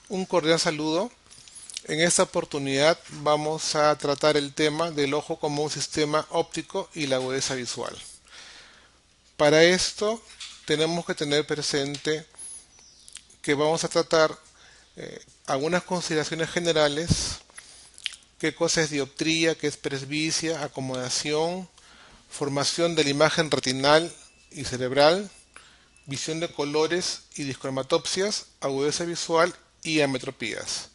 Un cordial saludo. En esta oportunidad vamos a tratar el tema del ojo como un sistema óptico y la agudeza visual. Para esto tenemos que tener presente que vamos a tratar algunas consideraciones generales, qué cosa es dioptría, qué es presbicia, acomodación, formación de la imagen retinal y cerebral, visión de colores y discromatopsias, agudeza visual y ametropías.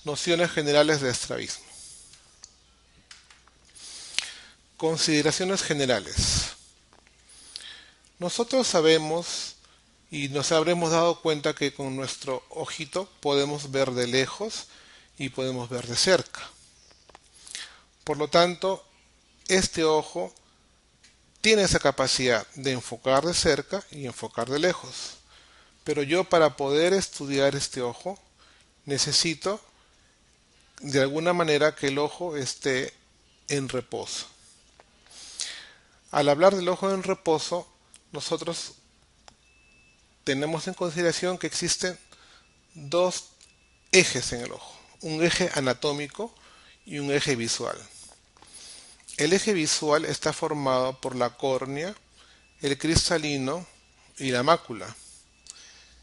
Nociones generales de estrabismo. Consideraciones generales. Nosotros sabemos y nos habremos dado cuenta que con nuestro ojito podemos ver de lejos y podemos ver de cerca. Por lo tanto, este ojo tiene esa capacidad de enfocar de cerca y enfocar de lejos. Pero yo, para poder estudiar este ojo, necesito de alguna manera que el ojo esté en reposo. Al hablar del ojo en reposo, nosotros tenemos en consideración que existen dos ejes en el ojo, un eje anatómico y un eje visual. El eje visual está formado por la córnea, el cristalino y la mácula.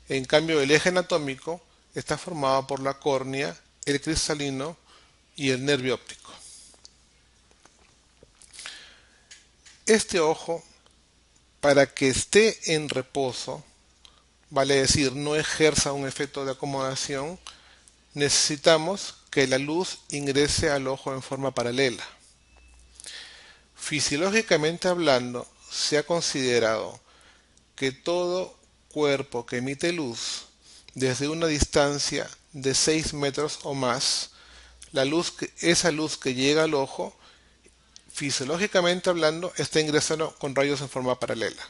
En cambio, el eje anatómico está formado por la córnea, el cristalino y el nervio óptico. Este ojo, para que esté en reposo, vale decir, no ejerza un efecto de acomodación, necesitamos que la luz ingrese al ojo en forma paralela. Fisiológicamente hablando, se ha considerado que todo cuerpo que emite luz desde una distancia de 6 metros o más, esa luz que llega al ojo, fisiológicamente hablando, está ingresando con rayos en forma paralela.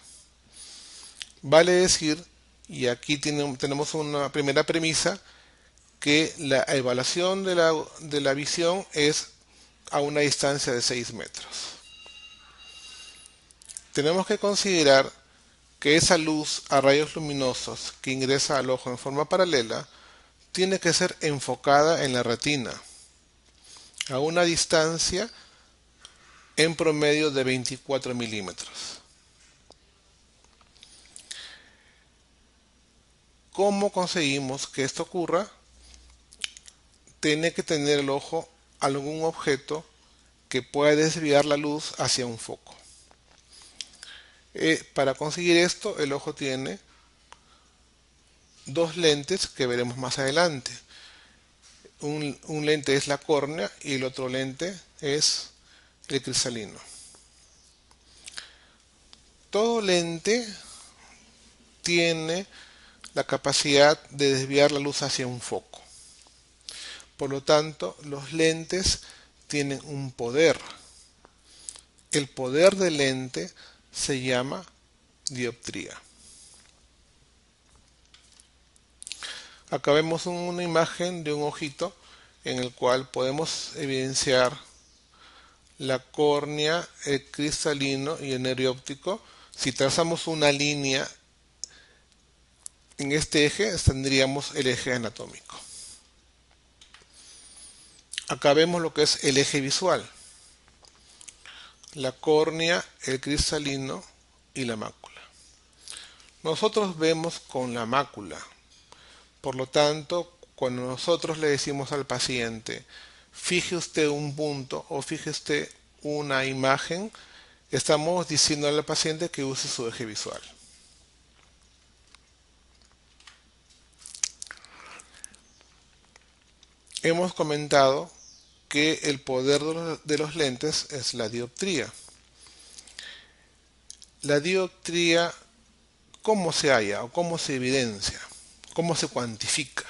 Vale decir, y aquí tenemos una primera premisa, que la evaluación de la visión es a una distancia de 6 metros. Tenemos que considerar que esa luz a rayos luminosos que ingresa al ojo en forma paralela tiene que ser enfocada en la retina a una distancia en promedio de 24 milímetros. ¿Cómo conseguimos que esto ocurra? Tiene que tener el ojo algún objeto que pueda desviar la luz hacia un foco. Para conseguir esto, el ojo tiene dos lentes que veremos más adelante. Un lente es la córnea y el otro lente es el cristalino. Todo lente tiene la capacidad de desviar la luz hacia un foco. Por lo tanto, los lentes tienen un poder. El poder del lente se llama dioptría. Acá vemos una imagen de un ojito en el cual podemos evidenciar la córnea, el cristalino y el nervio óptico. Si trazamos una línea en este eje, tendríamos el eje anatómico. Acá vemos lo que es el eje visual: la córnea, el cristalino y la mácula. Nosotros vemos con la mácula. Por lo tanto, cuando nosotros le decimos al paciente, fije usted un punto o fije usted una imagen, estamos diciendo al paciente que use su eje visual. Hemos comentado que el poder de los lentes es la dioptría. La dioptría, ¿cómo se halla o cómo se evidencia? ¿Cómo se cuantifica?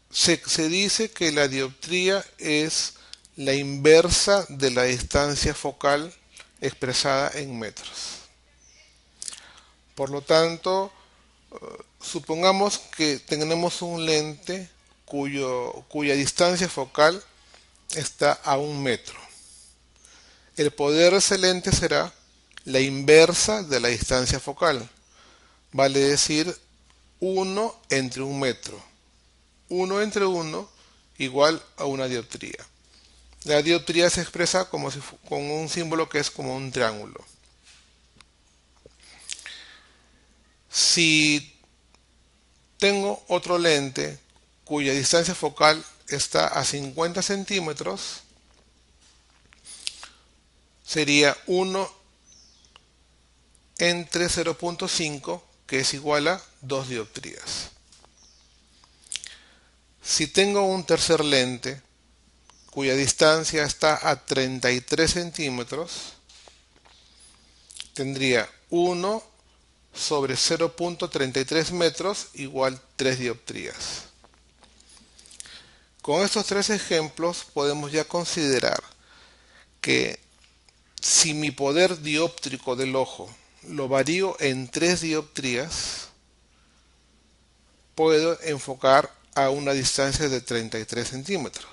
Se dice que la dioptría es la inversa de la distancia focal expresada en metros. Por lo tanto, supongamos que tenemos un lente cuya distancia focal está a 1 metro. El poder de ese lente será la inversa de la distancia focal. vale decir 1 entre 1 metro. 1 entre 1 igual a una dioptría. La dioptría se expresa como con un símbolo que es como un triángulo. Si tengo otro lente cuya distancia focal está a 50 centímetros, sería 1 entre 0.5, que es igual a 2 dioptrías. Si tengo un tercer lente cuya distancia está a 33 centímetros, tendría 1 sobre 0.33 metros igual 3 dioptrías. Con estos tres ejemplos podemos ya considerar que si mi poder dióptrico del ojo lo varío en 3 dioptrías, puedo enfocar a una distancia de 33 centímetros.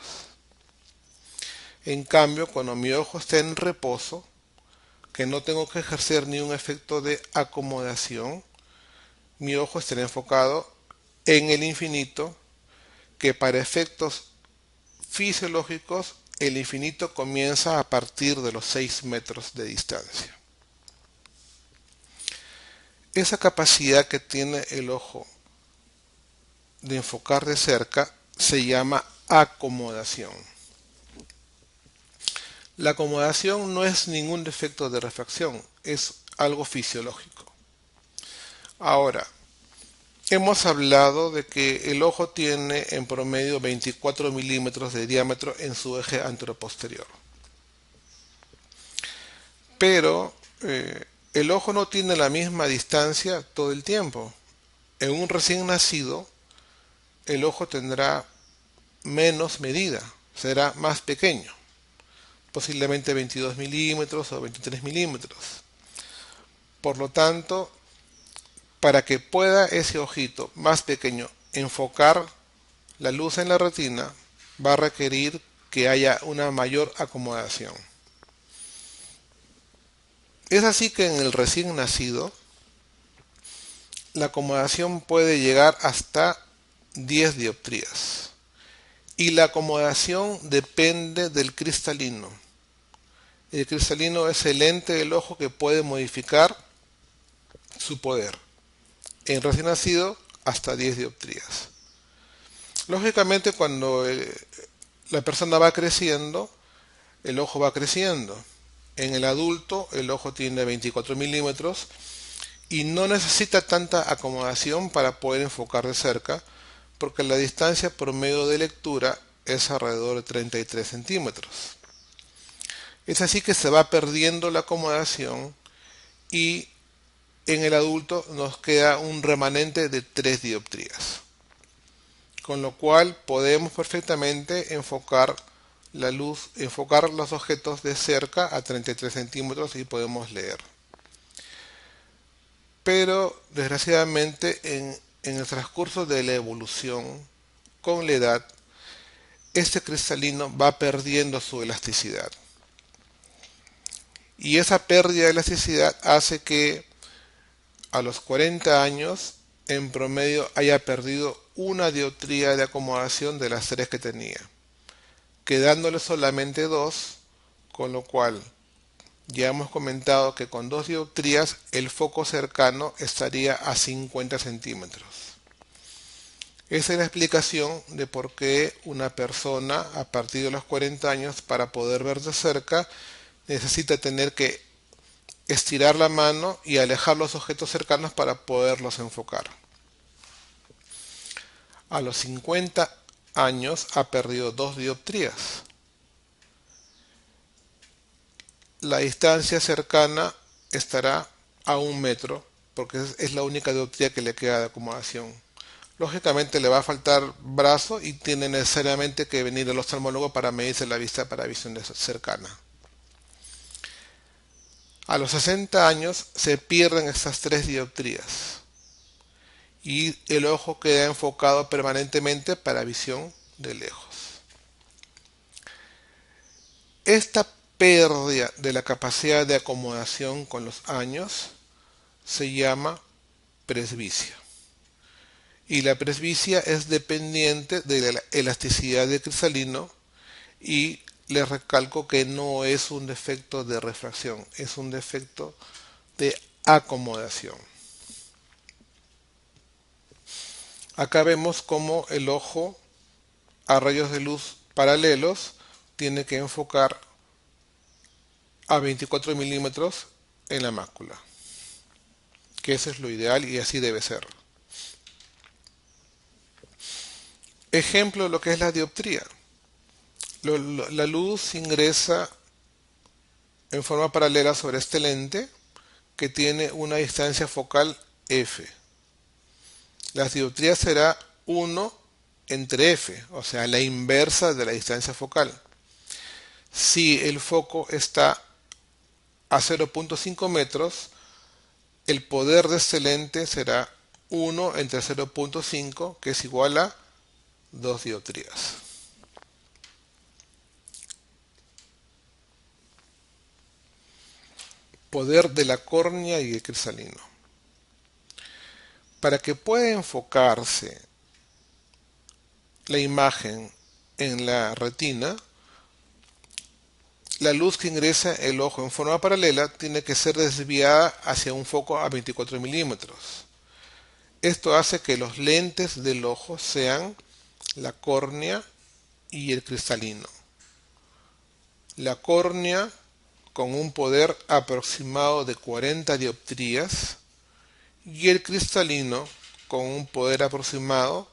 En cambio, cuando mi ojo está en reposo, que no tengo que ejercer ni un efecto de acomodación, mi ojo estará enfocado en el infinito, que para efectos fisiológicos el infinito comienza a partir de los 6 metros de distancia. Esa capacidad que tiene el ojo de enfocar de cerca se llama acomodación. La acomodación no es ningún defecto de refracción, es algo fisiológico. Ahora, hemos hablado de que el ojo tiene en promedio 24 milímetros de diámetro en su eje anteroposterior. Pero el ojo no tiene la misma distancia todo el tiempo. En un recién nacido, el ojo tendrá menos medida, será más pequeño, posiblemente 22 milímetros o 23 milímetros. Por lo tanto, para que pueda ese ojito más pequeño enfocar la luz en la retina, va a requerir que haya una mayor acomodación. Es así que en el recién nacido, la acomodación puede llegar hasta 10 dioptrías. Y la acomodación depende del cristalino. El cristalino es el lente del ojo que puede modificar su poder. En recién nacido, hasta 10 dioptrías. Lógicamente, cuando la persona va creciendo, el ojo va creciendo. En el adulto, el ojo tiene 24 milímetros y no necesita tanta acomodación para poder enfocar de cerca, porque la distancia promedio de lectura es alrededor de 33 centímetros. Es así que se va perdiendo la acomodación y en el adulto nos queda un remanente de 3 dioptrías. Con lo cual podemos perfectamente enfocar la luz, enfocar los objetos de cerca a 33 centímetros y podemos leer. Pero desgraciadamente en el transcurso de la evolución, con la edad, este cristalino va perdiendo su elasticidad. Y esa pérdida de elasticidad hace que a los 40 años, en promedio, haya perdido una dioptría de acomodación de las 3 que tenía, quedándole solamente 2, con lo cual ya hemos comentado que con 2 dioptrías el foco cercano estaría a 50 centímetros. Esa es la explicación de por qué una persona a partir de los 40 años, para poder ver de cerca, necesita tener que estirar la mano y alejar los objetos cercanos para poderlos enfocar. A los 50 años ha perdido 2 dioptrías. La distancia cercana estará a 1 metro, porque es la única dioptría que le queda de acomodación. Lógicamente le va a faltar brazo y tiene necesariamente que venir el oftalmólogo para medirse la vista para visión cercana. A los 60 años se pierden estas 3 dioptrías y el ojo queda enfocado permanentemente para visión de lejos. Esta pérdida de la capacidad de acomodación con los años se llama presbicia. Y la presbicia es dependiente de la elasticidad del cristalino, y les recalco que no es un defecto de refracción, es un defecto de acomodación. Acá vemos cómo el ojo a rayos de luz paralelos tiene que enfocar a 24 milímetros en la mácula, que eso es lo ideal y así debe ser. Ejemplo de lo que es la dioptría. La luz ingresa en forma paralela sobre este lente que tiene una distancia focal f. La dioptría será 1 entre f, o sea, la inversa de la distancia focal. Si el foco está a 0.5 metros, el poder de este lente será 1 entre 0.5, que es igual a 2 dioptrías. Poder de la córnea y el cristalino. Para que pueda enfocarse la imagen en la retina, la luz que ingresa el ojo en forma paralela tiene que ser desviada hacia un foco a 24 milímetros. Esto hace que los lentes del ojo sean la córnea y el cristalino. La córnea con un poder aproximado de 40 dioptrías y el cristalino con un poder aproximado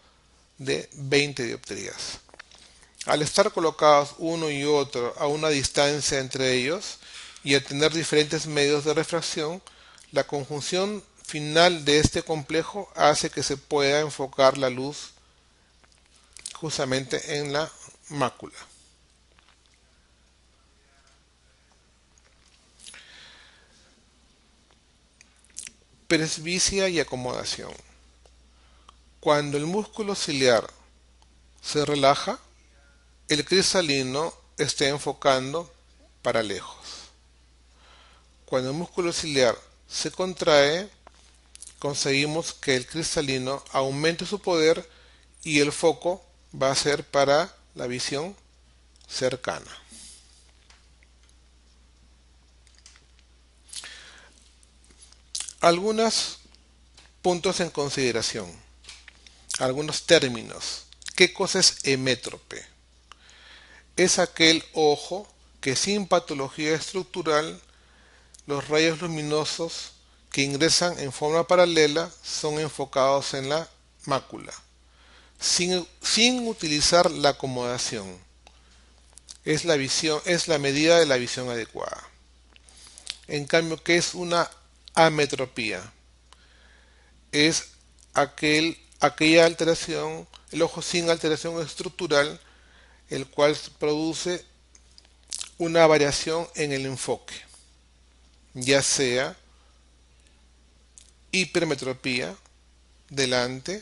de 20 dioptrías. Al estar colocados uno y otro a una distancia entre ellos y al tener diferentes medios de refracción, la conjunción final de este complejo hace que se pueda enfocar la luz justamente en la mácula. Presbicia y acomodación. Cuando el músculo ciliar se relaja, el cristalino está enfocando para lejos. Cuando el músculo ciliar se contrae, conseguimos que el cristalino aumente su poder y el foco va a ser para la visión cercana. Algunos puntos en consideración, algunos términos. ¿Qué cosa es hemétrope? Es aquel ojo que sin patología estructural, los rayos luminosos que ingresan en forma paralela son enfocados en la mácula, sin utilizar la acomodación. Es la medida de la visión adecuada. En cambio, ¿qué es una ametropía? Es aquella alteración, el ojo sin alteración estructural, el cual produce una variación en el enfoque, ya sea hipermetropía delante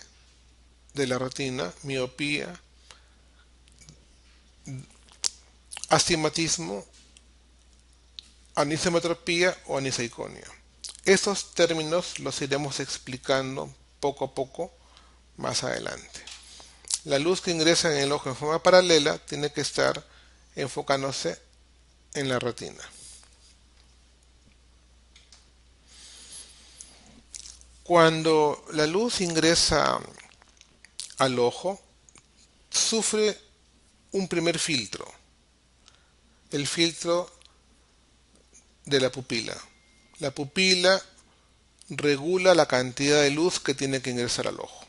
de la retina, miopía, astigmatismo, anisometropía o aniseiconía. Estos términos los iremos explicando poco a poco más adelante. La luz que ingresa en el ojo en forma paralela tiene que estar enfocándose en la retina. Cuando la luz ingresa al ojo, sufre un primer filtro, el filtro de la pupila. La pupila regula la cantidad de luz que tiene que ingresar al ojo.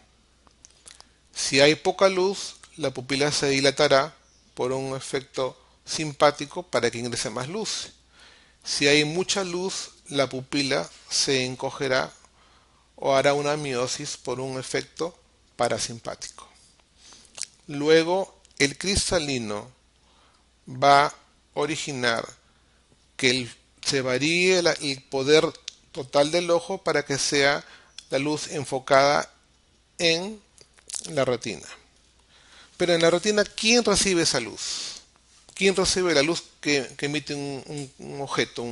Si hay poca luz, la pupila se dilatará por un efecto simpático para que ingrese más luz. Si hay mucha luz, la pupila se encogerá o hará una miosis por un efecto parasimpático. Luego, el cristalino va a originar que se varíe el poder total del ojo para que sea la luz enfocada en la retina. Pero en la retina, ¿quién recibe esa luz? ¿Quién recibe la luz que emite un objeto,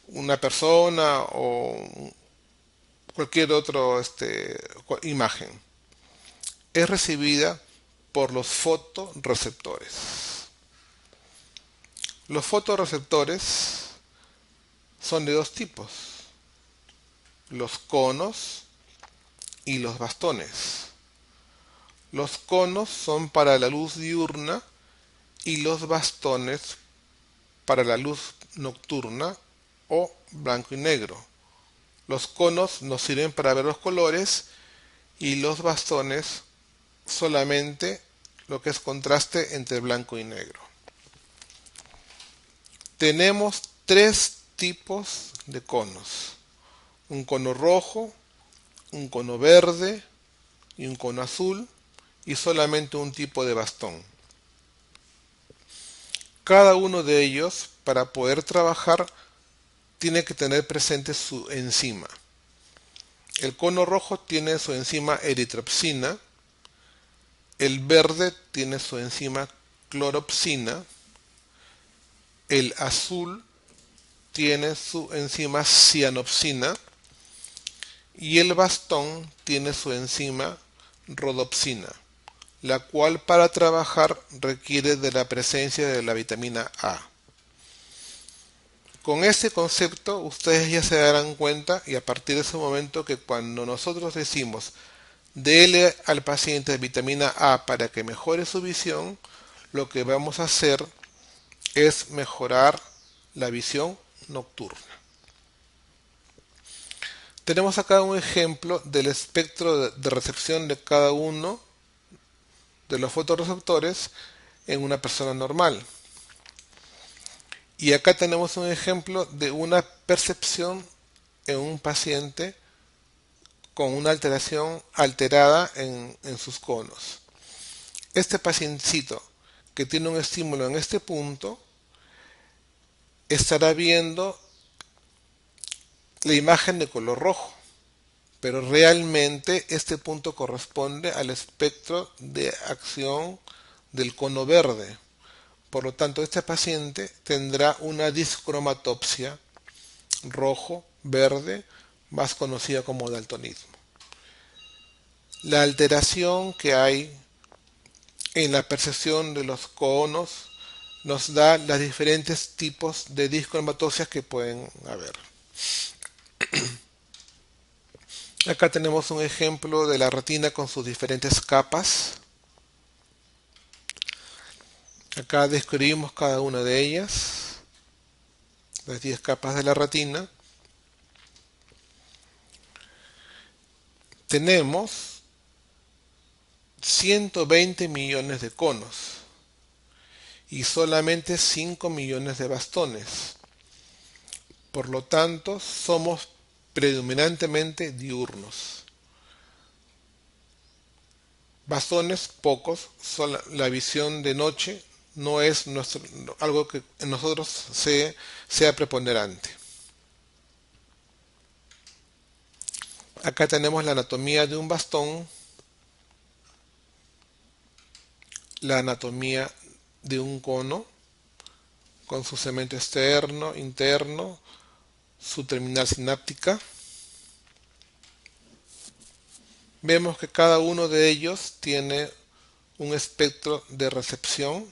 una persona o cualquier otra imagen. Es recibida por los fotorreceptores. Los fotorreceptores son de dos tipos: los conos y los bastones. Los conos son para la luz diurna y los bastones para la luz nocturna o blanco y negro. Los conos nos sirven para ver los colores y los bastones solamente lo que es contraste entre blanco y negro. Tenemos tres tipos de conos: un cono rojo, un cono verde y un cono azul, y solamente un tipo de bastón. Cada uno de ellos, para poder trabajar, tiene que tener presente su enzima. El cono rojo tiene su enzima eritropsina, el verde tiene su enzima cloropsina, el azul tiene su enzima cianopsina y el bastón tiene su enzima rodopsina, la cual para trabajar requiere de la presencia de la vitamina A. Con este concepto ustedes ya se darán cuenta, y a partir de ese momento, que cuando nosotros decimos dele al paciente vitamina A para que mejore su visión, lo que vamos a hacer es mejorar la visión nocturna. Tenemos acá un ejemplo del espectro de recepción de cada uno de los fotorreceptores en una persona normal. Y acá tenemos un ejemplo de una percepción en un paciente con una alteración alterada en sus conos. Este pacientito que tiene un estímulo en este punto estará viendo la imagen de color rojo, pero realmente este punto corresponde al espectro de acción del cono verde. Por lo tanto, este paciente tendrá una discromatopsia rojo-verde, más conocida como daltonismo. La alteración que hay en la percepción de los conos nos da los diferentes tipos de discromatopsias que pueden haber. Acá tenemos un ejemplo de la retina con sus diferentes capas. Acá describimos cada una de ellas, las 10 capas de la retina. Tenemos 120 millones de conos y solamente 5 millones de bastones. Por lo tanto, somos predominantemente diurnos. Bastones pocos, la visión de noche no es algo que en nosotros sea preponderante. Acá tenemos la anatomía de un bastón, la anatomía de un cono con su segmento externo, interno, su terminal sináptica. Vemos que cada uno de ellos tiene un espectro de recepción.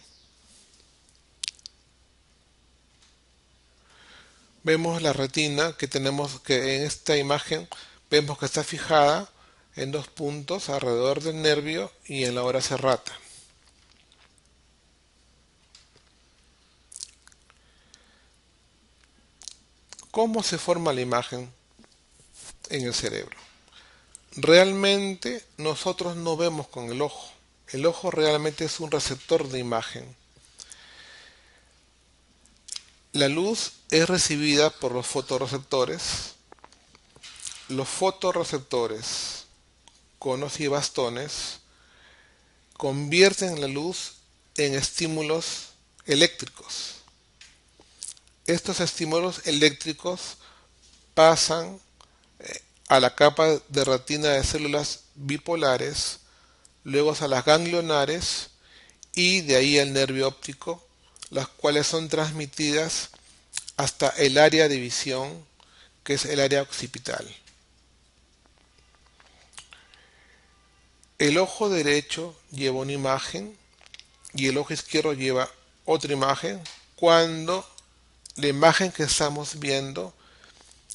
Vemos la retina que tenemos, que en esta imagen vemos que está fijada en dos puntos alrededor del nervio y en la hora serrata. ¿Cómo se forma la imagen en el cerebro? Realmente nosotros no vemos con el ojo. El ojo realmente es un receptor de imagen. La luz es recibida por los fotorreceptores. Los fotorreceptores, conos y bastones, convierten la luz en estímulos eléctricos. Estos estímulos eléctricos pasan a la capa de retina de células bipolares, luego a las ganglionares y de ahí al nervio óptico, las cuales son transmitidas hasta el área de visión, que es el área occipital. el ojo derecho lleva una imagen y el ojo izquierdo lleva otra imagen cuando la imagen que estamos viendo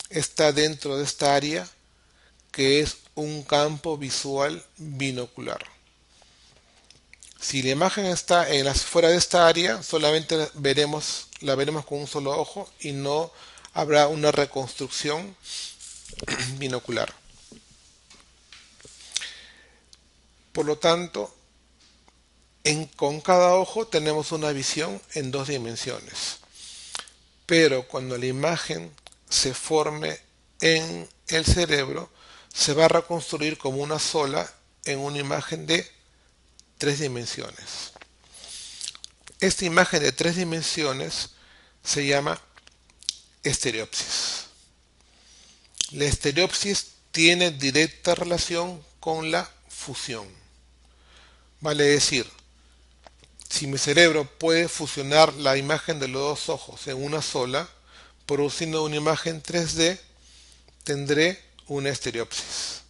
está dentro de esta área que es un campo visual binocular. Si la imagen está fuera de esta área, solamente la veremos con un solo ojo y no habrá una reconstrucción binocular. Por lo tanto, con cada ojo tenemos una visión en dos dimensiones. Pero cuando la imagen se forme en el cerebro, se va a reconstruir como una sola en una imagen de tres dimensiones. Esta imagen de tres dimensiones se llama estereopsis. La estereopsis tiene directa relación con la fusión. Vale decir, si mi cerebro puede fusionar la imagen de los dos ojos en una sola, produciendo una imagen 3D, tendré una estereopsis.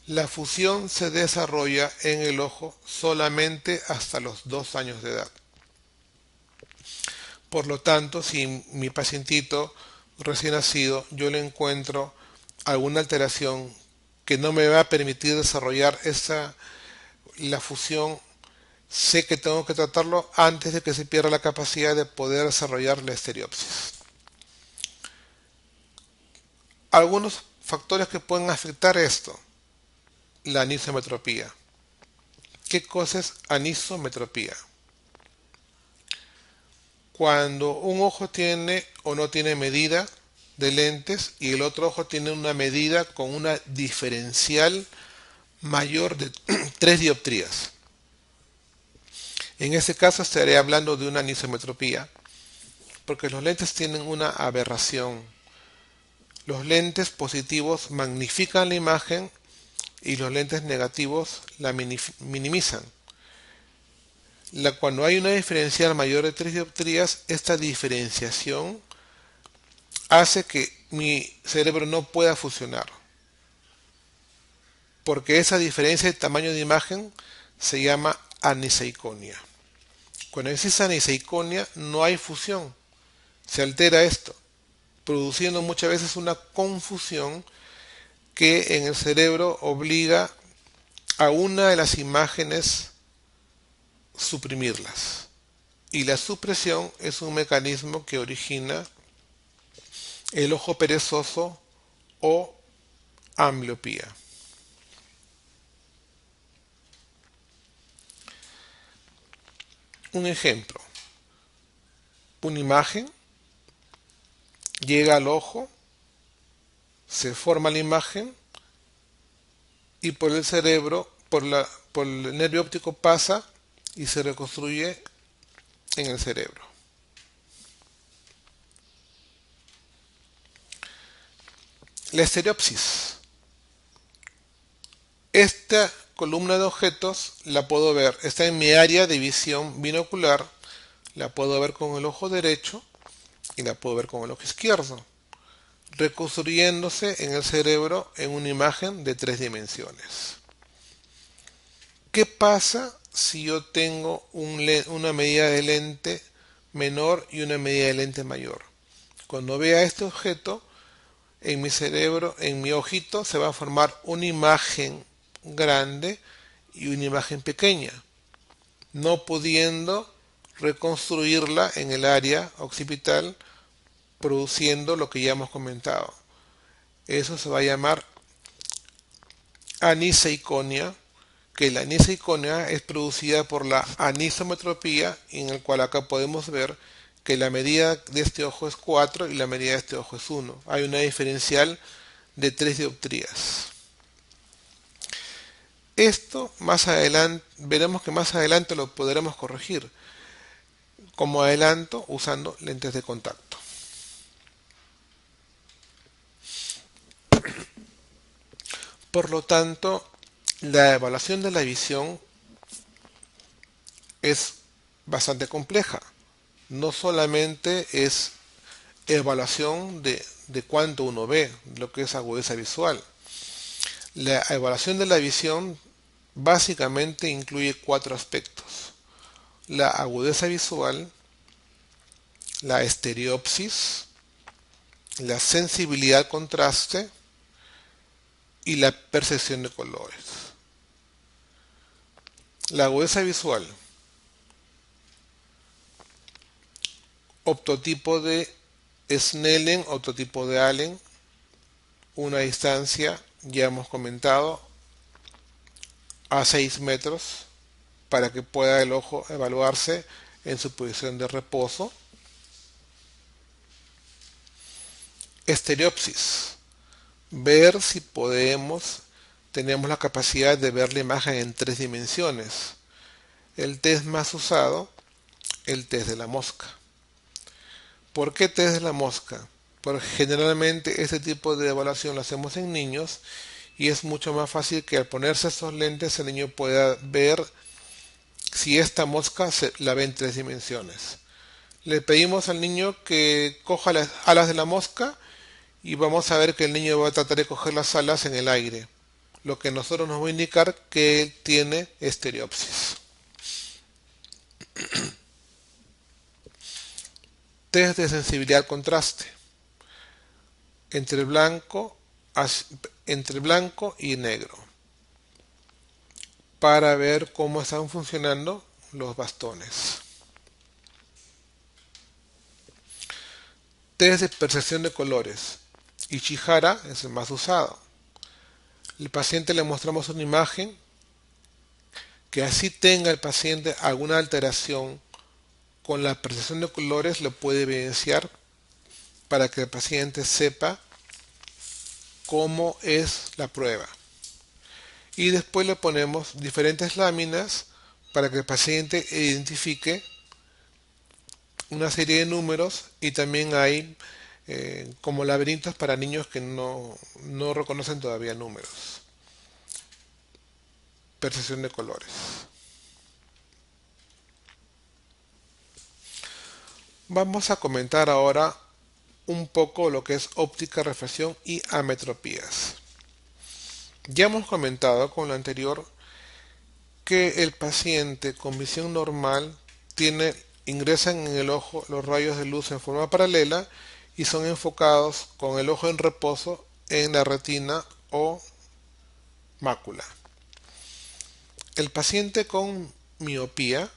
La fusión se desarrolla en el ojo solamente hasta los 2 años de edad. Por lo tanto, si mi pacientito recién nacido yo le encuentro alguna alteración que no me va a permitir desarrollar la fusión, sé que tengo que tratarlo antes de que se pierda la capacidad de poder desarrollar la estereopsis. Algunos factores que pueden afectar esto: la anisometropía. ¿Qué cosa es anisometropía? Cuando un ojo tiene o no tiene medida de lentes y el otro ojo tiene una medida con una diferencial mayor de 3 dioptrías. En este caso estaré hablando de una anisometropía, porque los lentes tienen una aberración. Los lentes positivos magnifican la imagen y los lentes negativos la minimizan. Cuando hay una diferencial mayor de 3 dioptrías, esta diferenciación hace que mi cerebro no pueda fusionar, porque esa diferencia de tamaño de imagen se llama aniseiconia. Cuando existe aniseiconia no hay fusión, se altera esto, produciendo muchas veces una confusión que en el cerebro obliga a una de las imágenes suprimirlas. Y la supresión es un mecanismo que origina el ojo perezoso o ambliopía. Un ejemplo: una imagen llega al ojo, se forma la imagen y por el cerebro, por el nervio óptico pasa y se reconstruye en el cerebro. La estereopsis. Esta columna de objetos la puedo ver, está en mi área de visión binocular, la puedo ver con el ojo derecho y la puedo ver con el ojo izquierdo, reconstruyéndose en el cerebro en una imagen de 3 dimensiones. ¿Qué pasa si yo tengo una medida de lente menor y una medida de lente mayor? Cuando vea este objeto, en mi cerebro, en mi ojito, se va a formar una imagen grande y una imagen pequeña, no pudiendo reconstruirla en el área occipital, produciendo lo que ya hemos comentado. Eso se va a llamar aniseiconia, que la aniseiconia es producida por la anisometropía, en el cual acá podemos ver que la medida de este ojo es 4 y la medida de este ojo es 1. Hay una diferencial de 3 dioptrías. Esto más adelante, veremos que más adelante lo podremos corregir, como adelanto, usando lentes de contacto. Por lo tanto, la evaluación de la visión es bastante compleja. No solamente es evaluación de cuánto uno ve, lo que es agudeza visual. La evaluación de la visión básicamente incluye cuatro aspectos: la agudeza visual, la estereopsis, la sensibilidad al contraste y la percepción de colores. La agudeza visual, optotipo de Snellen, optotipo de Allen, una distancia, ya hemos comentado, a 6 metros para que pueda el ojo evaluarse en su posición de reposo. Estereopsis, ver si tenemos la capacidad de ver la imagen en tres dimensiones. El test más usado, el test de la mosca. ¿Por qué test de la mosca? Porque generalmente este tipo de evaluación lo hacemos en niños y es mucho más fácil que al ponerse estos lentes el niño pueda ver si esta mosca la ve en tres dimensiones. Le pedimos al niño que coja las alas de la mosca y vamos a ver que el niño va a tratar de coger las alas en el aire, lo que a nosotros nos va a indicar que él tiene estereopsis. Test de sensibilidad al contraste entre blanco, entre blanco y negro para ver cómo están funcionando los bastones. Test de percepción de colores. Ishihara es el más usado. Al paciente le mostramos una imagen que así tenga el paciente alguna alteración con la percepción de colores, lo puede evidenciar para que el paciente sepa cómo es la prueba. Y después le ponemos diferentes láminas para que el paciente identifique una serie de números, y también hay como laberintos para niños que no reconocen todavía números. Percepción de colores. Vamos a comentar ahora un poco lo que es óptica, refracción y ametropías. Ya hemos comentado con lo anterior que el paciente con visión normal ingresan en el ojo los rayos de luz en forma paralela y son enfocados con el ojo en reposo en la retina o mácula. El paciente con miopía,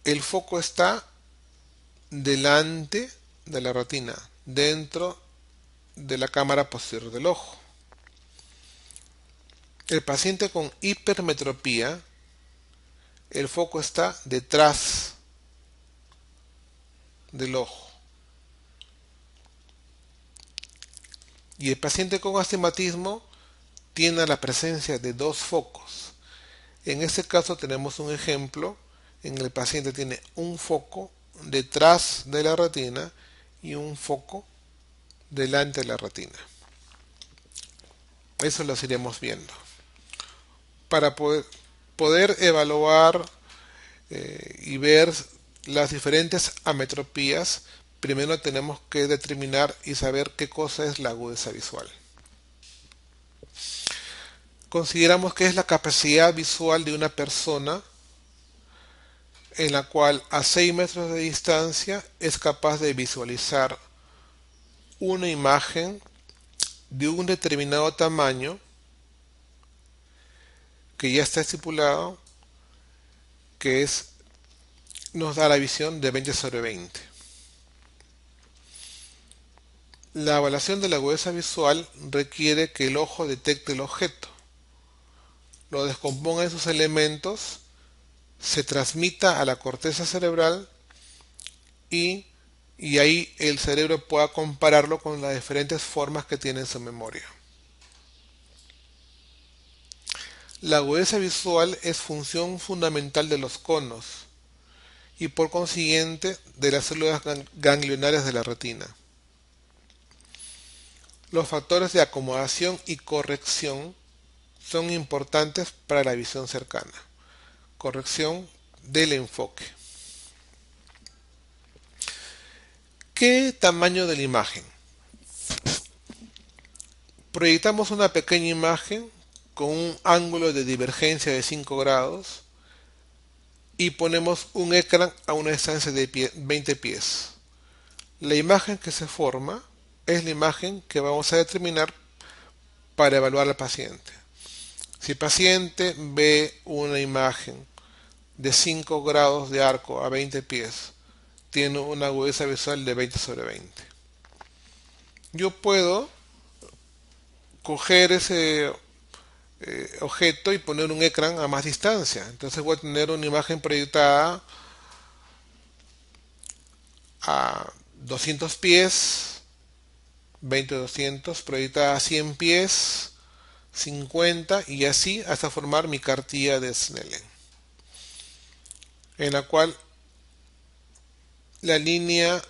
el foco está delante de la retina, dentro de la cámara posterior del ojo. El paciente con hipermetropía, el foco está detrás del ojo. Y el paciente con astigmatismo tiene la presencia de dos focos. En este caso tenemos un ejemplo en el paciente tiene un foco detrás de la retina y un foco delante de la retina. Eso lo iremos viendo. Para poder evaluar y ver las diferentes ametropías, primero tenemos que determinar y saber qué cosa es la agudeza visual. Consideramos que es la capacidad visual de una persona en la cual a 6 metros de distancia es capaz de visualizar una imagen de un determinado tamaño que ya está estipulado, que nos da la visión de 20/20. La evaluación de la agudeza visual requiere que el ojo detecte el objeto, lo descomponga en sus elementos, se transmita a la corteza cerebral y ahí el cerebro pueda compararlo con las diferentes formas que tiene en su memoria. La agudeza visual es función fundamental de los conos y por consiguiente de las células ganglionarias de la retina. Los factores de acomodación y corrección son importantes para la visión cercana. Corrección del enfoque. ¿Qué tamaño de la imagen? Proyectamos una pequeña imagen con un ángulo de divergencia de 5 grados y ponemos un ecran a una distancia de 20 pies. La imagen que se forma es la imagen que vamos a determinar para evaluar al paciente. Si el paciente ve una imagen de 5 grados de arco a 20 pies, tiene una agudeza visual de 20 sobre 20. Yo puedo coger ese objeto y poner un ecran a más distancia. Entonces voy a tener una imagen proyectada a 200 pies, 20-200, proyectada a 100 pies, 50 y así hasta formar mi cartilla de Snellen, en la cual la línea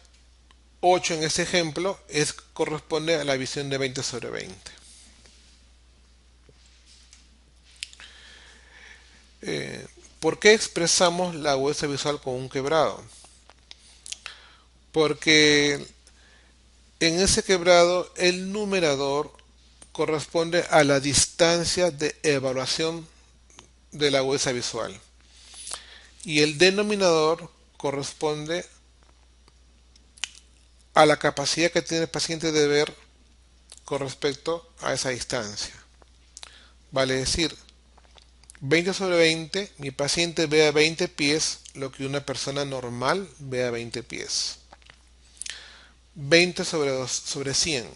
8 en este ejemplo corresponde a la visión de 20 sobre 20. ¿Por qué expresamos la agudeza visual con un quebrado? Porque en ese quebrado el numerador corresponde a la distancia de evaluación de la agudeza visual y el denominador corresponde a la capacidad que tiene el paciente de ver con respecto a esa distancia. Vale decir, 20 sobre 20, mi paciente ve a 20 pies lo que una persona normal ve a 20 pies. 20 sobre 100,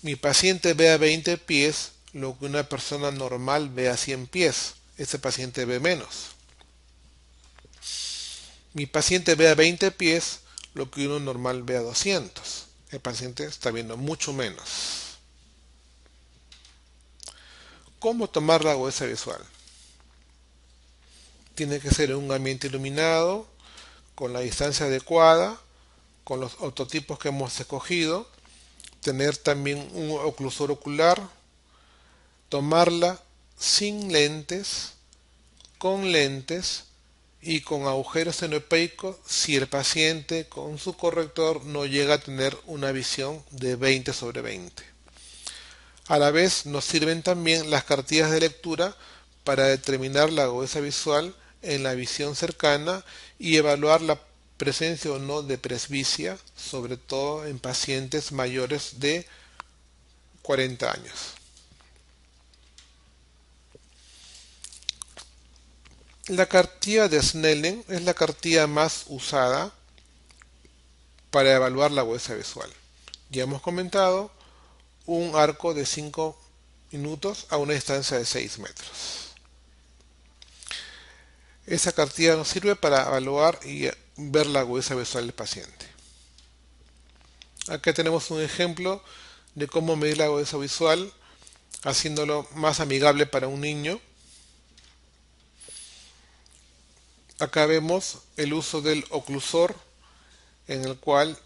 mi paciente ve a 20 pies lo que una persona normal ve a 100 pies. Este paciente ve menos. Mi paciente ve a 20 pies lo que uno normal ve a 200. El paciente está viendo mucho menos. ¿Cómo tomar la agudeza visual? Tiene que ser en un ambiente iluminado, con la distancia adecuada, con los autotipos que hemos escogido, tener también un oclusor ocular, tomarla sin lentes, con lentes y con agujeros xenopeicos si el paciente con su corrector no llega a tener una visión de 20 sobre 20. A la vez nos sirven también las cartillas de lectura para determinar la agudeza visual en la visión cercana y evaluar la presencia o no de presbicia, sobre todo en pacientes mayores de 40 años. La cartilla de Snellen es la cartilla más usada para evaluar la agudeza visual. Ya hemos comentado un arco de 5 minutos a una distancia de 6 metros. Esa cartilla nos sirve para evaluar y ver la agudeza visual del paciente. Acá tenemos un ejemplo de cómo medir la agudeza visual haciéndolo más amigable para un niño. Acá vemos el uso del oclusor, en el cual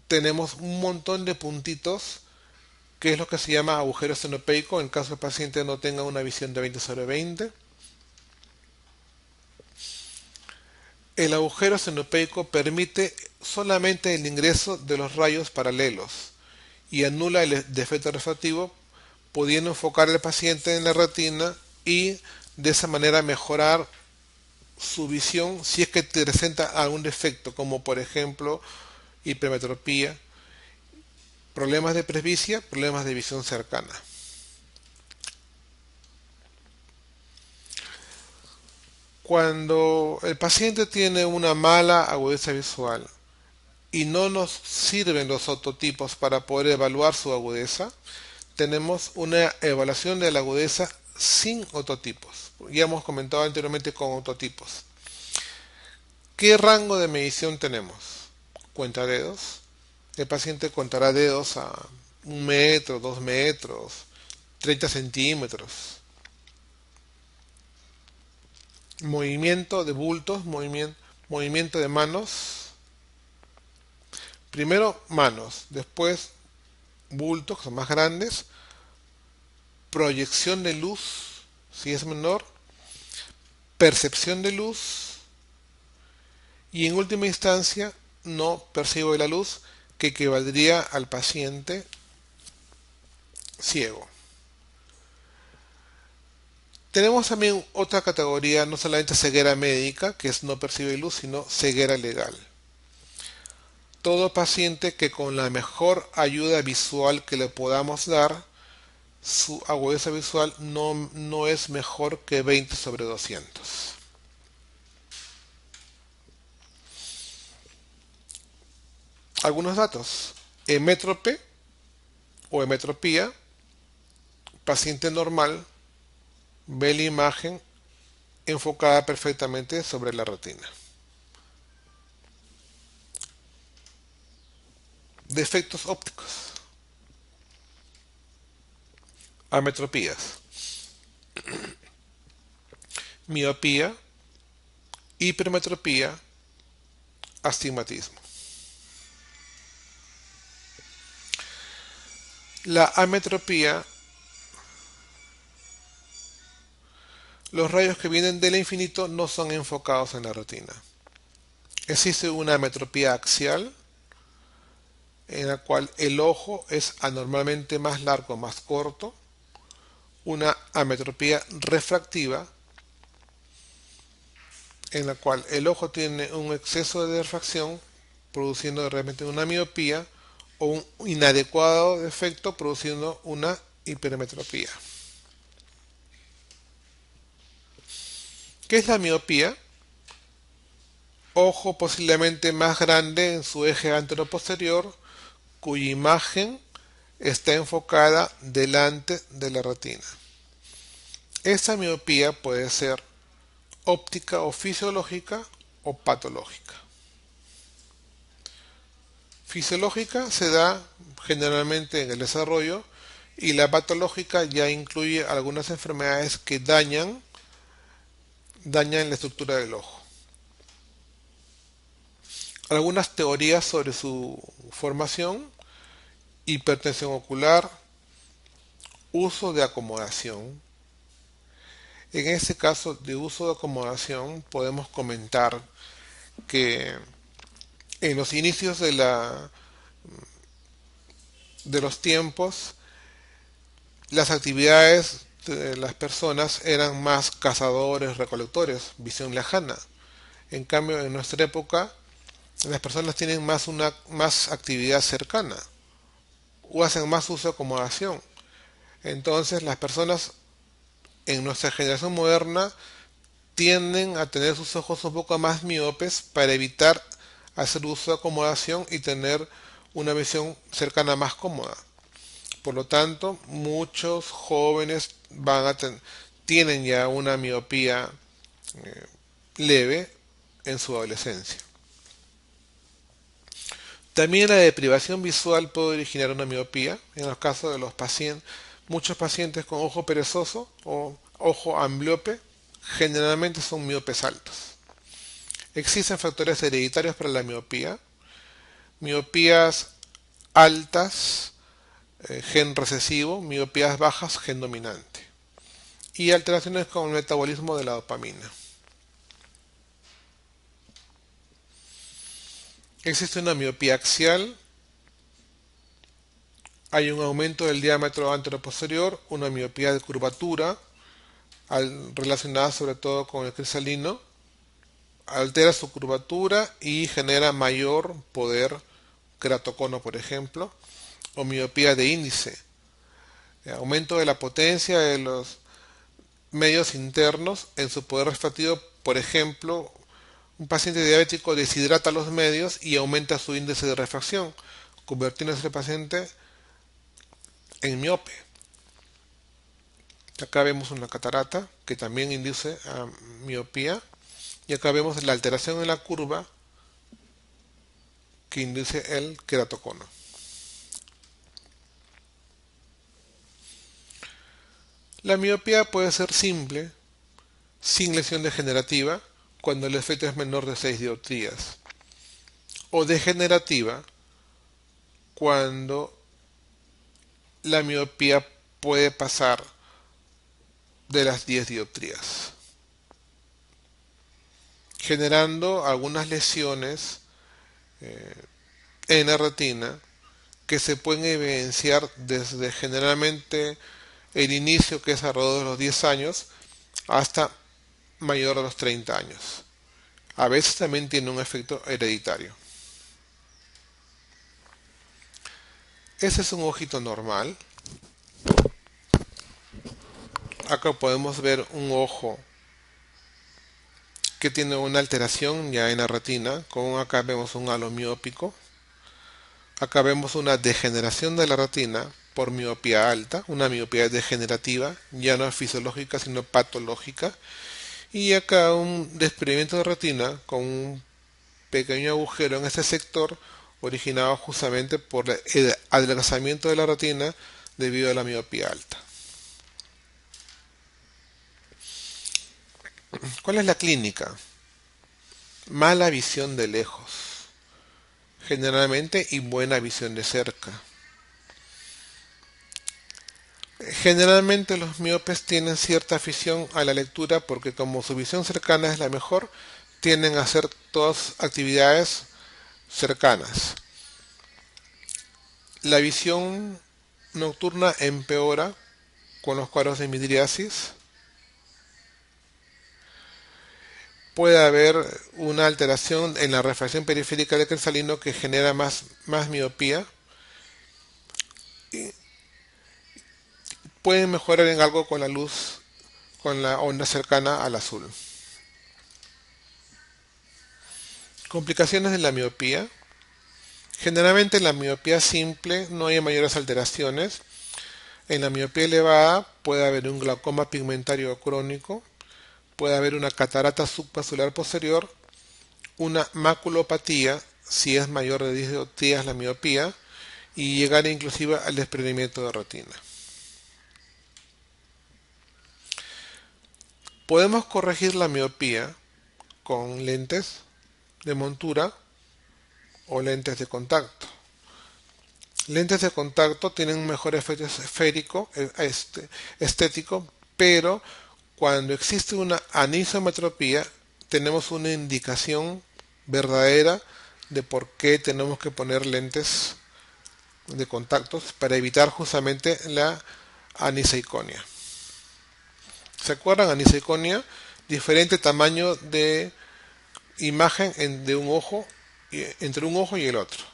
tenemos un montón de puntitos, que es lo que se llama agujero xenopeico, en caso el paciente no tenga una visión de 20 sobre 20. El agujero xenopeico permite solamente el ingreso de los rayos paralelos y anula el defecto refractivo, pudiendo enfocar al paciente en la retina y de esa manera mejorar su visión si es que presenta algún defecto, como por ejemplo hipermetropía, problemas de presbicia, problemas de visión cercana. Cuando el paciente tiene una mala agudeza visual y no nos sirven los autotipos para poder evaluar su agudeza, tenemos una evaluación de la agudeza sin autotipos. Ya hemos comentado anteriormente con autotipos. ¿Qué rango de medición tenemos? Cuenta dedos. El paciente contará dedos a 1 metro, 2 metros, 30 centímetros. Movimiento de bultos, movimiento de manos. Primero manos, después bultos que son más grandes, proyección de luz si es menor, percepción de luz y en última instancia no percibo de la luz, que equivaldría al paciente ciego. Tenemos también otra categoría, no solamente ceguera médica, que es no percibir luz, sino ceguera legal. Todo paciente que con la mejor ayuda visual que le podamos dar, su agudeza visual no es mejor que 20/200. Algunos datos. Hemétrope o hemetropía, paciente normal, ve la imagen enfocada perfectamente sobre la retina. Defectos ópticos. Ametropías. Miopía, hipermetropía, astigmatismo. La ametropía, los rayos que vienen del infinito no son enfocados en la retina. Existe una ametropía axial, en la cual el ojo es anormalmente más largo o más corto. Una ametropía refractiva, en la cual el ojo tiene un exceso de refracción, produciendo realmente una miopía, o un inadecuado defecto, produciendo una hipermetropía. ¿Qué es la miopía? Ojo posiblemente más grande en su eje anteroposterior, cuya imagen está enfocada delante de la retina. Esta miopía puede ser óptica o fisiológica o patológica. Fisiológica se da generalmente en el desarrollo y la patológica ya incluye algunas enfermedades que dañan la estructura del ojo. Algunas teorías sobre su formación: hipertensión ocular, uso de acomodación. En este caso de uso de acomodación podemos comentar que en los inicios de los tiempos, las actividades de las personas eran más cazadores, recolectores, visión lejana. En cambio, en nuestra época, las personas tienen más actividad cercana o hacen más uso de acomodación. Entonces, las personas en nuestra generación moderna tienden a tener sus ojos un poco más miopes para evitar hacer uso de acomodación y tener una visión cercana más cómoda. Por lo tanto, muchos jóvenes tienen ya una miopía leve en su adolescencia. También la deprivación visual puede originar una miopía. En los casos de muchos pacientes con ojo perezoso o ojo ambliope generalmente son miopes altos. Existen factores hereditarios para la miopía. Miopías altas, gen recesivo; miopías bajas, gen dominante. Y alteraciones con el metabolismo de la dopamina. Existe una miopía axial. Hay un aumento del diámetro anteroposterior, una miopía de curvatura, relacionada sobre todo con el cristalino. Altera su curvatura y genera mayor poder queratocono, por ejemplo. O miopía de índice, aumento de la potencia de los medios internos en su poder refractivo. Por ejemplo, un paciente diabético deshidrata los medios y aumenta su índice de refracción, convirtiendo a ese paciente en miope. Acá vemos una catarata que también induce a miopía, y acá vemos la alteración en la curva que induce el queratocono. La miopía puede ser simple, sin lesión degenerativa, cuando el efecto es menor de 6 dioptrías, o degenerativa, cuando la miopía puede pasar de las 10 dioptrías, generando algunas lesiones en la retina que se pueden evidenciar desde generalmente el inicio, que es alrededor de los 10 años, hasta mayor a los 30 años. A veces también tiene un efecto hereditario. Ese es un ojito normal. Acá podemos ver un ojo que tiene una alteración ya en la retina. Como acá vemos un halo miópico. Acá vemos una degeneración de la retina por miopía alta, una miopía degenerativa, ya no fisiológica sino patológica. Y acá un desprendimiento de retina con un pequeño agujero en este sector originado justamente por el adelgazamiento de la retina debido a la miopía alta. ¿Cuál es la clínica? Mala visión de lejos, generalmente, y buena visión de cerca. Generalmente los miopes tienen cierta afición a la lectura porque como su visión cercana es la mejor, tienden a hacer todas actividades cercanas. La visión nocturna empeora con los cuadros de midriasis. Puede haber una alteración en la refracción periférica del cristalino que genera más miopía. Y pueden mejorar en algo con la luz, con la onda cercana al azul. Complicaciones de la miopía. Generalmente en la miopía simple no hay mayores alteraciones. En la miopía elevada puede haber un glaucoma pigmentario crónico, puede haber una catarata subvascular posterior, una maculopatía si es mayor de 10 dioptrías la miopía y llegar inclusive al desprendimiento de retina. Podemos corregir la miopía con lentes de montura o lentes de contacto. Lentes de contacto tienen un mejor efecto esférico, estético, pero cuando existe una anisometropía tenemos una indicación verdadera de por qué tenemos que poner lentes de contactos para evitar justamente la aniseiconia. ¿Se acuerdan? Aniseiconia, diferente tamaño de imagen de un ojo, entre un ojo y el otro.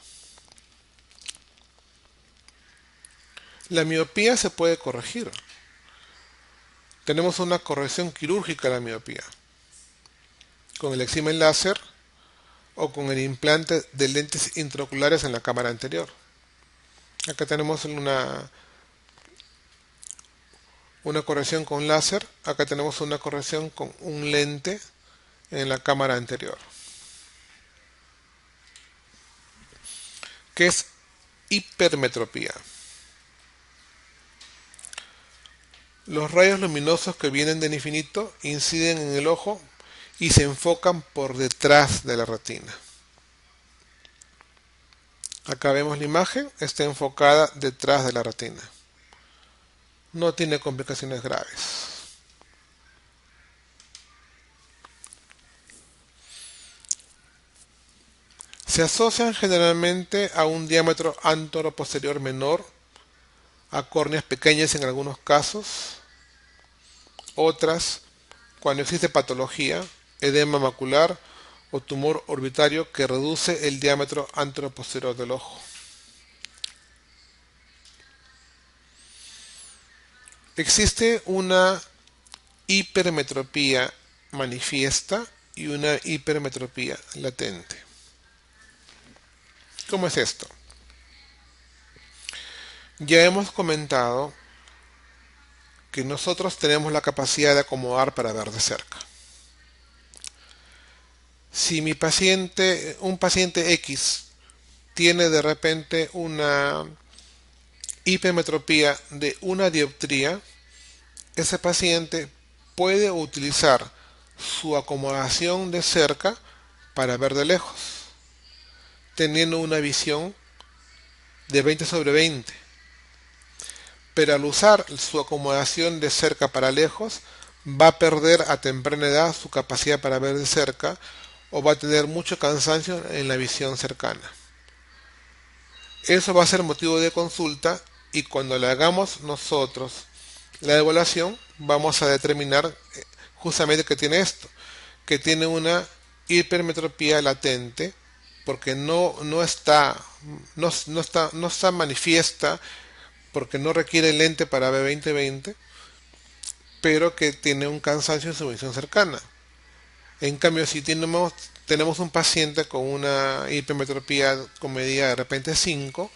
La miopía se puede corregir. Tenemos una corrección quirúrgica de la miopía con el excimen láser o con el implante de lentes intraoculares en la cámara anterior. Acá tenemos una corrección con láser, acá tenemos una corrección con un lente en la cámara anterior. ¿Qué es hipermetropía? Los rayos luminosos que vienen del infinito inciden en el ojo y se enfocan por detrás de la retina. Acá vemos la imagen, está enfocada detrás de la retina. No tiene complicaciones graves. Se asocian generalmente a un diámetro antero-posterior menor, a córneas pequeñas en algunos casos, otras cuando existe patología, edema macular o tumor orbitario que reduce el diámetro antero-posterior del ojo. Existe una hipermetropía manifiesta y una hipermetropía latente. ¿Cómo es esto? Ya hemos comentado que nosotros tenemos la capacidad de acomodar para ver de cerca. Si un paciente X tiene de repente una hipermetropía de una dioptría, ese paciente puede utilizar su acomodación de cerca para ver de lejos, teniendo una visión de 20/20. Pero al usar su acomodación de cerca para lejos, va a perder a temprana edad su capacidad para ver de cerca o va a tener mucho cansancio en la visión cercana. Eso va a ser motivo de consulta y cuando le hagamos nosotros la evaluación vamos a determinar justamente que tiene esto, que tiene una hipermetropía latente, porque no está manifiesta, porque no requiere lente para ver 20/20, pero que tiene un cansancio en su visión cercana. En cambio, si tenemos un paciente con una hipermetropía con medida de repente 5,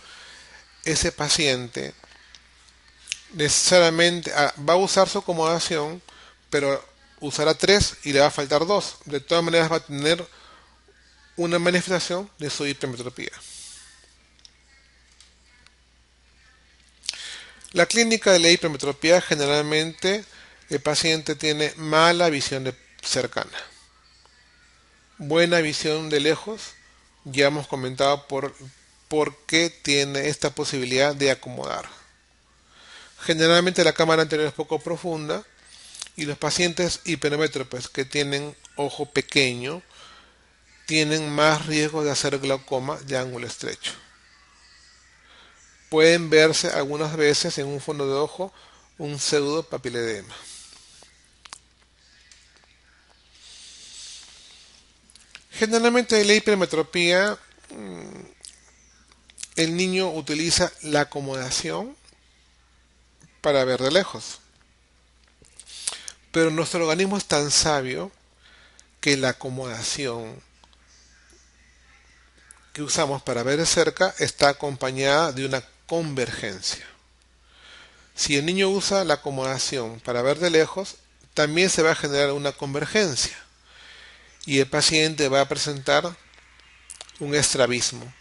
ese paciente necesariamente va a usar su acomodación, pero usará 3 y le va a faltar 2. De todas maneras va a tener una manifestación de su hipermetropía. La clínica de la hipermetropía, generalmente el paciente tiene mala visión cercana, buena visión de lejos. Ya hemos comentado por qué tiene esta posibilidad de acomodar. Generalmente la cámara anterior es poco profunda y los pacientes hipermétropes que tienen ojo pequeño tienen más riesgo de hacer glaucoma de ángulo estrecho. Pueden verse algunas veces en un fondo de ojo un pseudo papiledema. Generalmente en la hipermetropía el niño utiliza la acomodación para ver de lejos. Pero nuestro organismo es tan sabio que la acomodación que usamos para ver de cerca está acompañada de una convergencia. Si el niño usa la acomodación para ver de lejos, también se va a generar una convergencia y el paciente va a presentar un estrabismo,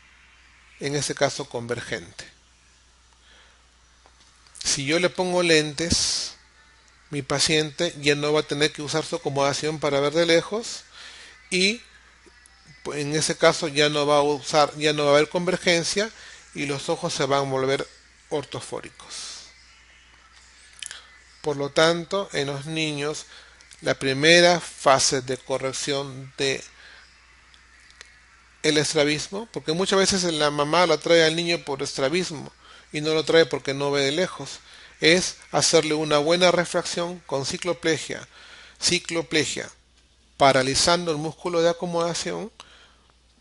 en este caso convergente. Si yo le pongo lentes, mi paciente ya no va a tener que usar su acomodación para ver de lejos y en ese caso ya no va a haber convergencia y los ojos se van a volver ortofóricos. Por lo tanto, en los niños, la primera fase de corrección de el estrabismo, porque muchas veces la mamá lo trae al niño por estrabismo y no lo trae porque no ve de lejos, es hacerle una buena refracción con cicloplegia, paralizando el músculo de acomodación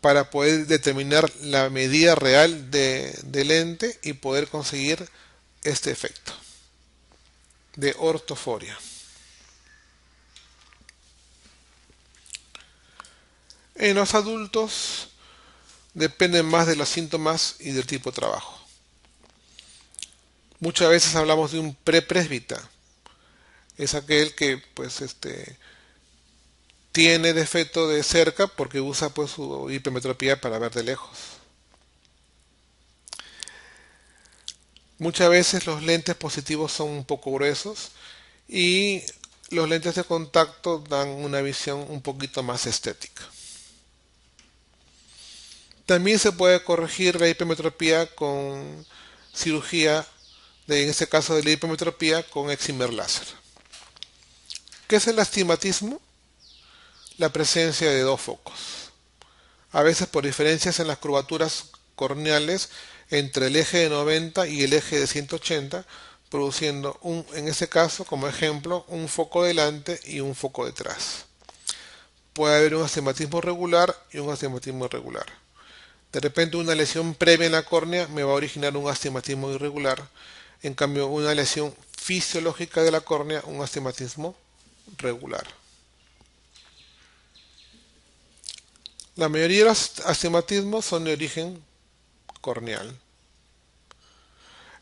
para poder determinar la medida real de lente y poder conseguir este efecto de ortoforia. En los adultos dependen más de los síntomas y del tipo de trabajo. Muchas veces hablamos de un prepresbita. Es aquel que tiene defecto de cerca porque usa pues su hipermetropía para ver de lejos. Muchas veces los lentes positivos son un poco gruesos y los lentes de contacto dan una visión un poquito más estética. También se puede corregir la hipermetropía con cirugía, en este caso de la hipermetropía con excimer láser. ¿Qué es el astigmatismo? La presencia de dos focos. A veces por diferencias en las curvaturas corneales entre el eje de 90 y el eje de 180, produciendo en este caso, como ejemplo, un foco delante y un foco detrás. Puede haber un astigmatismo regular y un astigmatismo irregular. De repente una lesión previa en la córnea me va a originar un astigmatismo irregular. En cambio, una lesión fisiológica de la córnea, un astigmatismo regular. La mayoría de los astigmatismos son de origen corneal.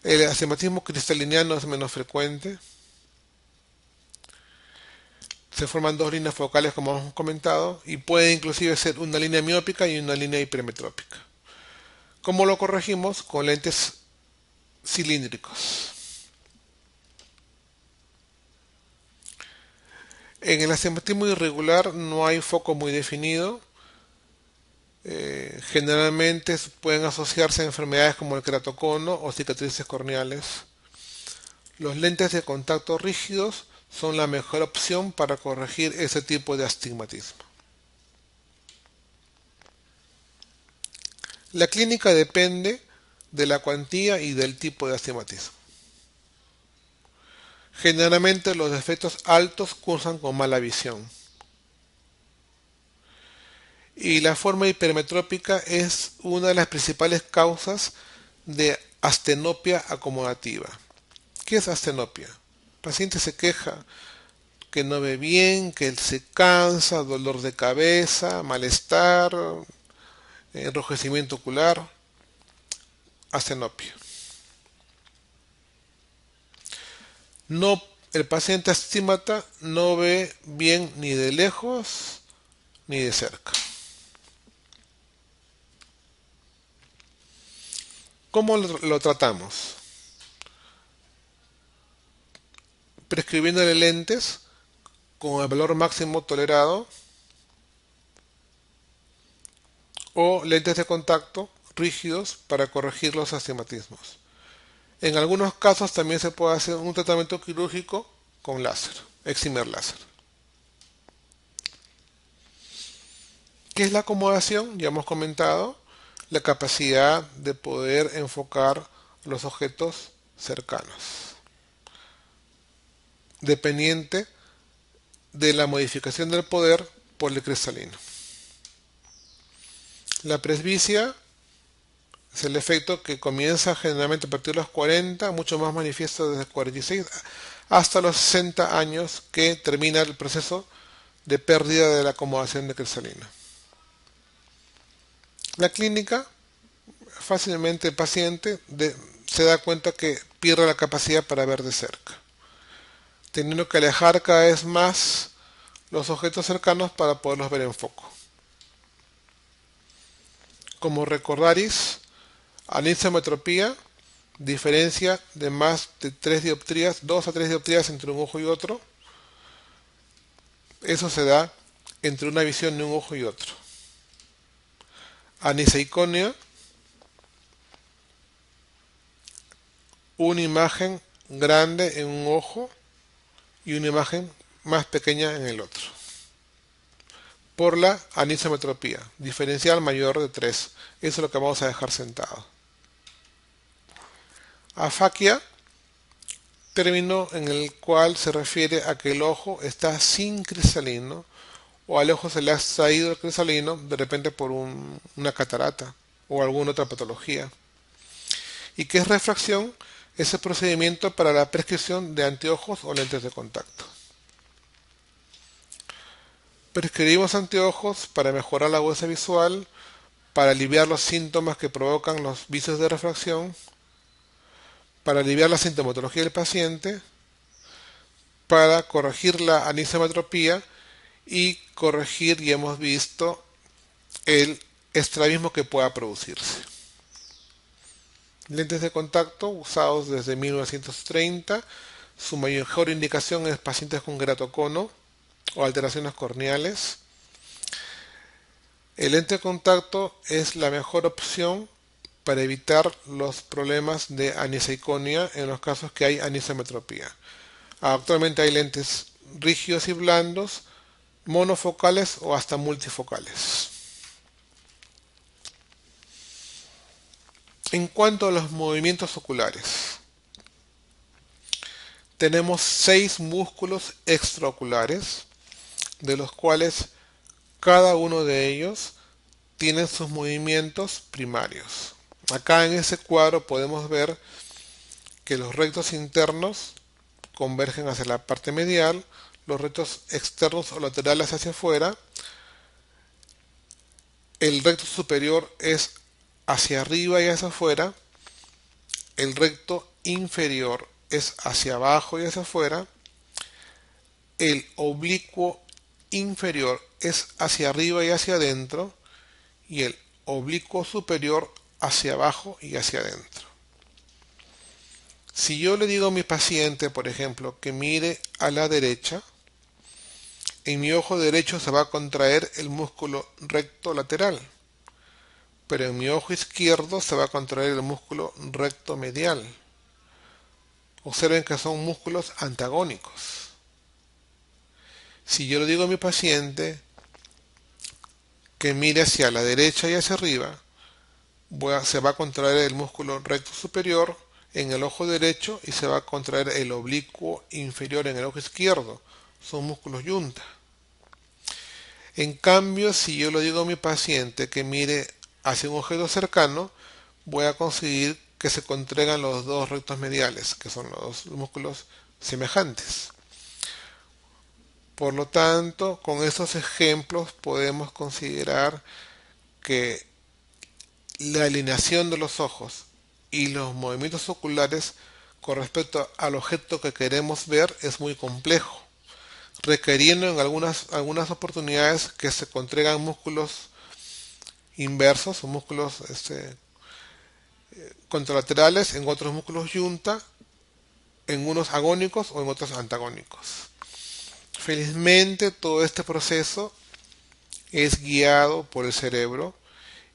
El astigmatismo cristaliniano es menos frecuente. Se forman dos líneas focales como hemos comentado y puede inclusive ser una línea miópica y una línea hipermetrópica. ¿Cómo lo corregimos? Con lentes cilíndricos. En el astigmatismo irregular no hay foco muy definido. Generalmente pueden asociarse a enfermedades como el keratocono o cicatrices corneales. Los lentes de contacto rígidos son la mejor opción para corregir ese tipo de astigmatismo. La clínica depende de la cuantía y del tipo de astigmatismo. Generalmente los defectos altos cursan con mala visión. Y la forma hipermetrópica es una de las principales causas de astenopia acomodativa. ¿Qué es astenopia? El paciente se queja que no ve bien, que él se cansa, dolor de cabeza, malestar, enrojecimiento ocular, astenopia. No, el paciente astímata no ve bien ni de lejos ni de cerca. ¿Cómo lo tratamos? Prescribiéndole lentes con el valor máximo tolerado o lentes de contacto rígidos para corregir los astigmatismos. En algunos casos también se puede hacer un tratamiento quirúrgico con láser, excimer láser. ¿Qué es la acomodación? Ya hemos comentado la capacidad de poder enfocar los objetos cercanos, dependiente de la modificación del poder por el cristalino. La presbicia es el efecto que comienza generalmente a partir de los 40, mucho más manifiesto desde 46 hasta los 60 años, que termina el proceso de pérdida de la acomodación de cristalino. La clínica, fácilmente el paciente se da cuenta que pierde la capacidad para ver de cerca, teniendo que alejar cada vez más los objetos cercanos para poderlos ver en foco. Como recordaris, anisometropía, diferencia de más de 3 dioptrías, 2 a 3 dioptrías entre un ojo y otro. Eso se da entre una visión de un ojo y otro. Aniseiconia, una imagen grande en un ojo y una imagen más pequeña en el otro. Por la anisometropía, diferencial mayor de 3. Eso es lo que vamos a dejar sentado. Afaquia, término en el cual se refiere a que el ojo está sin cristalino o al ojo se le ha extraído el cristalino de repente por una catarata o alguna otra patología. ¿Y qué es refracción? Es el procedimiento para la prescripción de anteojos o lentes de contacto. Prescribimos anteojos para mejorar la agudeza visual, para aliviar los síntomas que provocan los vicios de refracción, para aliviar la sintomatología del paciente, para corregir la anisometropía y corregir, y hemos visto, el estrabismo que pueda producirse. Lentes de contacto usados desde 1930, su mejor indicación es pacientes con queratocono o alteraciones corneales. El lente de contacto es la mejor opción para evitar los problemas de aniseiconia en los casos que hay anisometropía. Actualmente hay lentes rígidos y blandos, monofocales o hasta multifocales. En cuanto a los movimientos oculares, tenemos 6 músculos extraoculares, de los cuales cada uno de ellos tiene sus movimientos primarios. Acá en ese cuadro podemos ver que los rectos internos convergen hacia la parte medial, los rectos externos o laterales hacia afuera, el recto superior es hacia arriba y hacia afuera, el recto inferior es hacia abajo y hacia afuera, el oblicuo inferior es hacia arriba y hacia adentro, y el oblicuo superior hacia abajo y hacia adentro. Si yo le digo a mi paciente, por ejemplo, que mire a la derecha, en mi ojo derecho se va a contraer el músculo recto lateral, pero en mi ojo izquierdo se va a contraer el músculo recto medial. Observen que son músculos antagónicos. Si yo le digo a mi paciente que mire hacia la derecha y hacia arriba, se va a contraer el músculo recto superior, en el ojo derecho y se va a contraer el oblicuo inferior en el ojo izquierdo. Son músculos yunta. En cambio, si yo le digo a mi paciente que mire hacia un objeto cercano, voy a conseguir que se contraigan los dos rectos mediales, que son los músculos semejantes. Por lo tanto, con estos ejemplos podemos considerar que la alineación de los ojos y los movimientos oculares con respecto al objeto que queremos ver es muy complejo, requiriendo en algunas oportunidades que se contraigan músculos inversos o músculos contralaterales, en otros músculos yunta, en unos agónicos o en otros antagónicos. Felizmente todo este proceso es guiado por el cerebro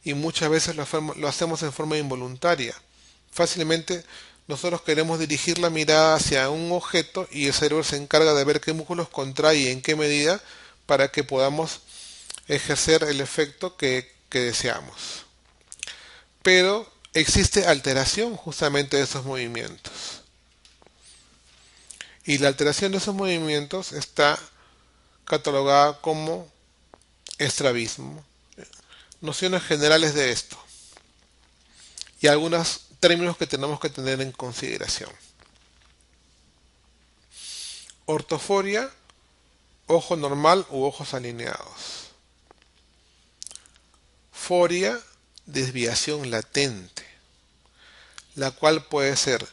y muchas veces lo hacemos en forma involuntaria. Fácilmente nosotros queremos dirigir la mirada hacia un objeto y el cerebro se encarga de ver qué músculos contrae y en qué medida para que podamos ejercer el efecto que deseamos. Pero existe alteración justamente de esos movimientos. Y la alteración de esos movimientos está catalogada como estrabismo. Nociones generales de esto y algunos términos que tenemos que tener en consideración. Ortoforia, ojo normal u ojos alineados. Foria, desviación latente, la cual puede ser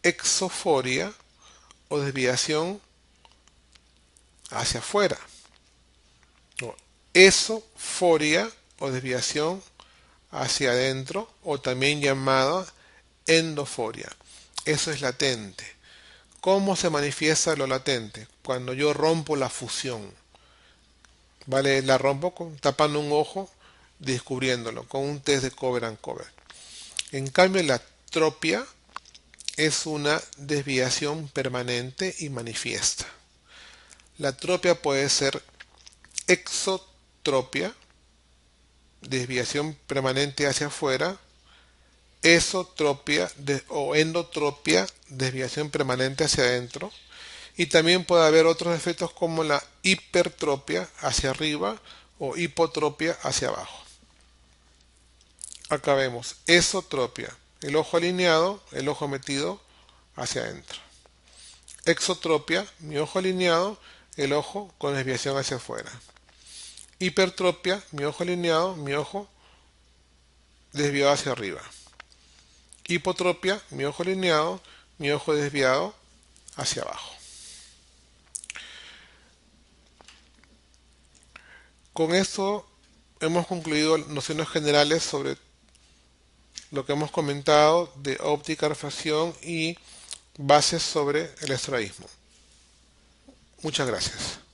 exoforia o desviación hacia afuera, o esoforia o desviación hacia adentro, o también llamada endoforia. Eso es latente. ¿Cómo se manifiesta lo latente? Cuando yo rompo la fusión, ¿vale? La rompo tapando un ojo, descubriéndolo con un test de cover and cover. En cambio, la tropia es una desviación permanente y manifiesta. La tropia puede ser exotropia, desviación permanente hacia afuera, esotropia o endotropia, desviación permanente hacia adentro, y también puede haber otros efectos como la hipertropia hacia arriba o hipotropia hacia abajo. Acá vemos esotropia, el ojo alineado, el ojo metido hacia adentro. Exotropia, mi ojo alineado, el ojo con desviación hacia afuera. Hipertropia, mi ojo alineado, mi ojo desviado hacia arriba. Hipotropia, mi ojo alineado, mi ojo desviado hacia abajo. Con esto hemos concluido nociones generales sobre lo que hemos comentado de óptica, refracción y bases sobre el estrabismo. Muchas gracias.